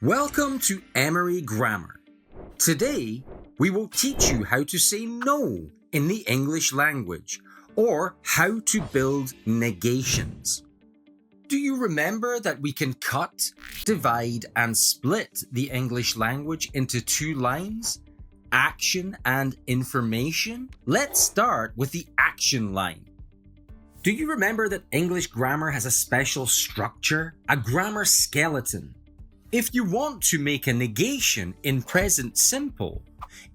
Welcome to Emery Grammar. Today, we will teach you how to say no in the English language, or how to build negations. Do you remember that we can cut, divide, and split the English language into two lines? Action and information? Let's start with the action line. Do you remember that English grammar has a special structure, a grammar skeleton? If you want to make a negation in present simple,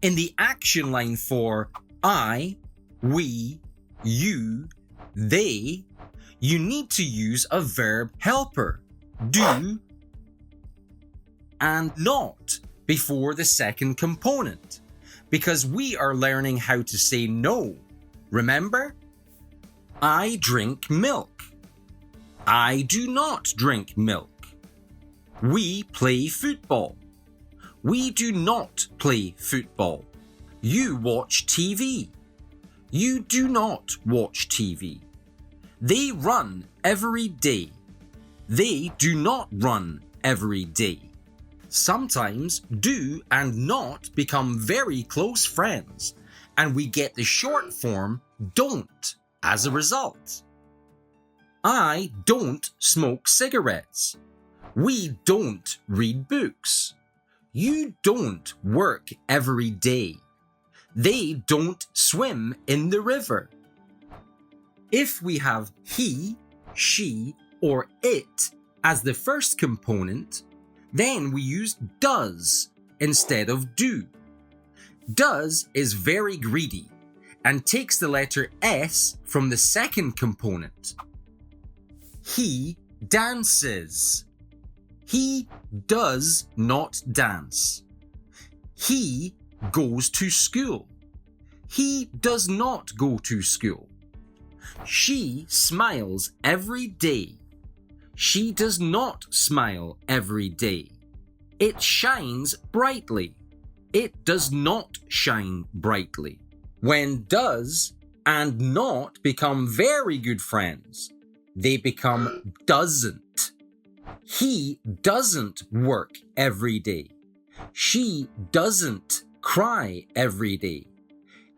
in the action line for I, we, you, they, you need to use a verb helper, do, and not before the second component, because we are learning how to say no. Remember? I drink milk. I do not drink milk. We play football. We do not play football. You watch TV. You do not watch TV. They run every day. They do not run every day. Sometimes do and not become very close friends, and we get the short form don't as a result. I don't smoke cigarettes. We don't read books. You don't work every day. They don't swim in the river. If we have he, she, or it as the first component, then we use does instead of do. Does is very greedy and takes the letter S from the second component. He dances. He does not dance. He goes to school. He does not go to school. She smiles every day. She does not smile every day. It shines brightly. It does not shine brightly. When does and not become very good friends, they become doesn't. He doesn't work every day. She doesn't cry every day.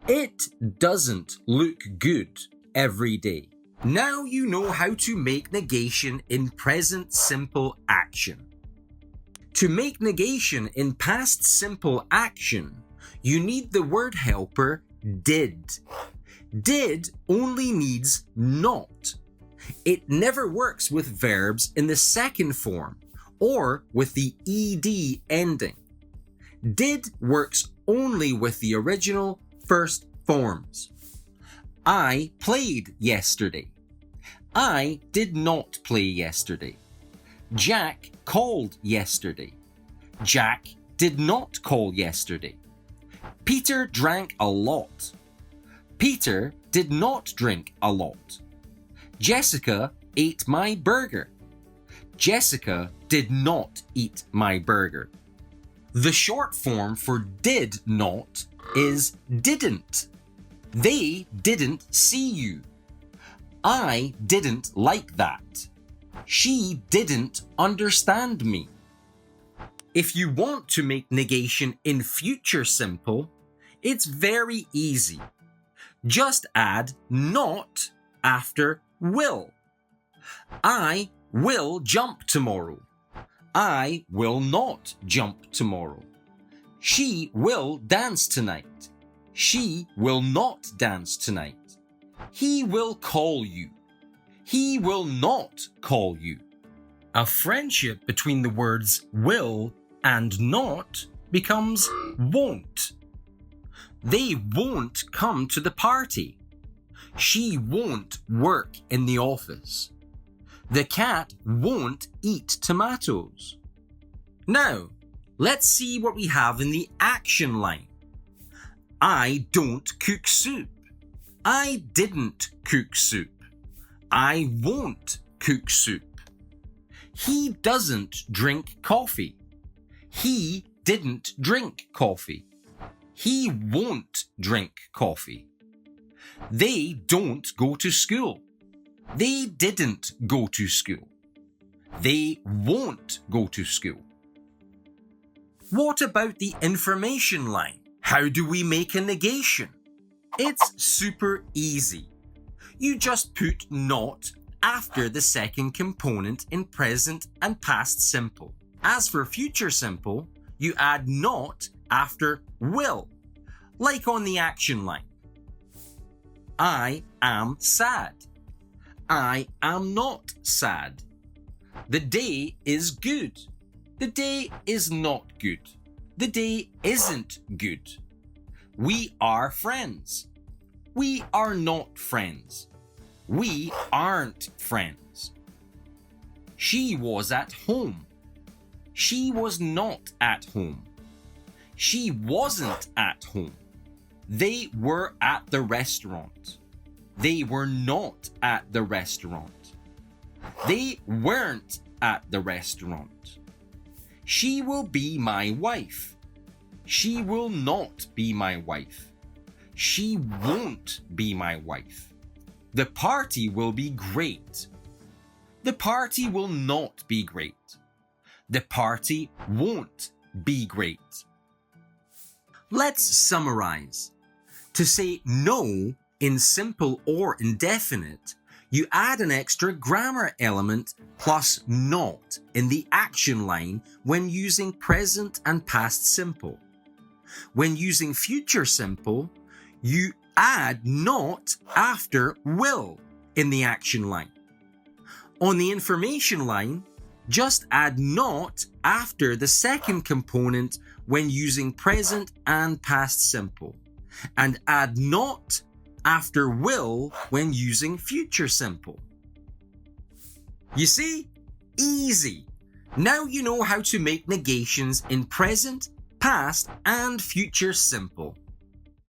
It doesn't look good every day. Now you know how to make negation in present simple action. To make negation in past simple action, you need the word helper did. Did only needs not. It never works with verbs in the second form or with the ed ending. Did works only with the original first forms. I played yesterday. I did not play yesterday. Jack called yesterday. Jack did not call yesterday. Peter drank a lot. Peter did not drink a lot. Jessica ate my burger. Jessica did not eat my burger. The short form for did not is didn't. They didn't see you. I didn't like that. She didn't understand me. If you want to make negation in future simple, it's very easy. Just add not after will. I will jump tomorrow. I will not jump tomorrow. She will dance tonight. She will not dance tonight. He will call you. He will not call you. A friendship between the words will and not becomes won't. They won't come to the party. She won't work in the office. The cat won't eat tomatoes. Now, let's see what we have in the action line. I don't cook soup. I didn't cook soup. I won't cook soup. He doesn't drink coffee. He didn't drink coffee. He won't drink coffee. They don't go to school. They didn't go to school. They won't go to school. What about the information line? How do we make a negation? It's super easy. You just put not after the second component in present and past simple. As for future simple, you add not after will, like on the action line. I am sad. I am not sad. The day is good. The day is not good. The day isn't good. We are friends. We are not friends. We aren't friends. She was at home. She was not at home. She wasn't at home. They were at the restaurant. They were not at the restaurant. They weren't at the restaurant. She will be my wife. She will not be my wife. She won't be my wife. The party will be great. The party will not be great. The party won't be great. Let's summarize. To say no in simple or indefinite, you add an extra grammar element plus not in the action line when using present and past simple. When using future simple, you add not after will in the action line. On the information line, just add not after the second component when using present and past simple, and add not after will when using future simple. You see? Easy! Now you know how to make negations in present, past, and future simple.